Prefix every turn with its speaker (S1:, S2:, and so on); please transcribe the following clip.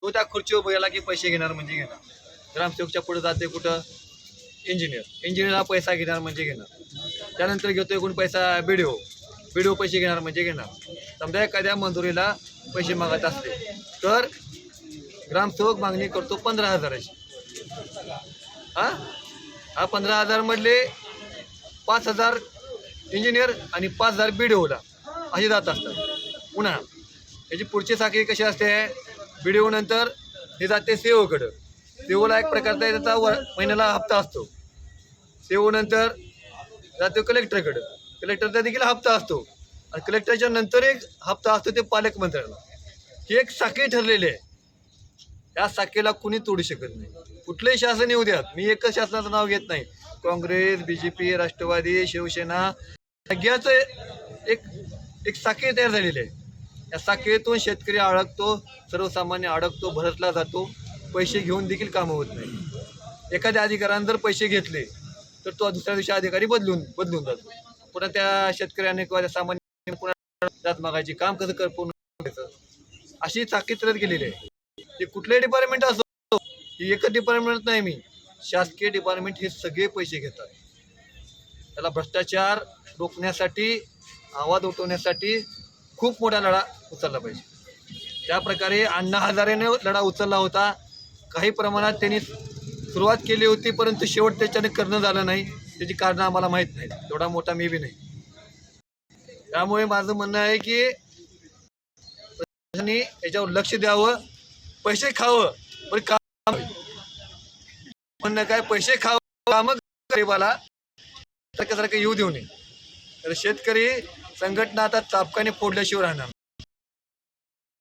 S1: तो त्या खुर्चीवर गेला की पैसे घेणार म्हणजे घेणार. ग्रामसेवकच्या पुढे जाते कुठं इंजिनियरला पैसा घेणार म्हणजे घेणार. त्यानंतर घेतोय कोण पैसा बीडीओ पैसे घेणार म्हणजे घेणार. समजा एखाद्या मंजुरीला पैसे मागत असले तर ग्रामसेवक मागणी करतो 15,000ची. हा 15,000 मधले 5,000 इंजिनियर आणि 5,000 बीडीओला असे जात असतात. पुन्हा याची पुढची साखळी कशी असते, बीडीओ नंतर हे जाते सीओकडं. सीओला एक प्रकारचा त्याचा महिन्याला हप्ता असतो. सीओ नंतर जातो कलेक्टरकडं, कलेक्टरचा देखील हप्ता असतो आणि कलेक्टरच्या नंतर एक हप्ता असतो ते पालकमंत्र्याला. ही एक साखळी ठरलेली आहे. या साखळीला कुणी तोडू शकत नाही. कुठलंही शासन येऊ द्यात, मी एकच शासनाचं नाव घेत नाही. काँग्रेस, BJP, राष्ट्रवादी, शिवसेना सगळ्याचं एक साखळी तयार झालेली आहे. या साखळीतून शेतकरी अडकतो, सर्वसामान्य अडकतो, भरतला जातो. पैसे घेऊन देखील कामं होत नाही. एखाद्या अधिकाऱ्याने जर पैसे घेतले तर तो दुसऱ्या दिवशी अधिकारी बदलून जातो. पुन्हा त्या शेतकऱ्याने किंवा त्या सामान्य पुन्हा जात मागायची काम कसं पूर्ण करायचं, अशी साखळी चालत गेलेली आहे. ते कुठलेही डिपार्टमेंट असो, ही एकच डिपार्टमेंट नाही, मी शासकीय डिपार्टमेंट हे सगळे पैसे घेतात. त्याला भ्रष्टाचार रोखण्यासाठी, आवाज उठवण्यासाठी खूप मोठा लढा उचलला पाहिजे. त्या प्रकारे अण्णा हजारेने लढा उचलला होता. काही प्रमाणात त्यांनी सुरुवात केली होती, परंतु शेवट त्याच्याने करणं झालं नाही. त्याची कारणं आम्हाला माहीत नाहीत, एवढा मोठा मी बी नाही. त्यामुळे माझं म्हणणं आहे की याच्यावर लक्ष द्यावं. पैसे खावं पण काम म्हणणं काय, पैसे खावं काम गरीबाला सारखं येऊ देऊ नये. तर शेतकरी संघटना आता चापकाने फोडल्याशिवाय राहणार.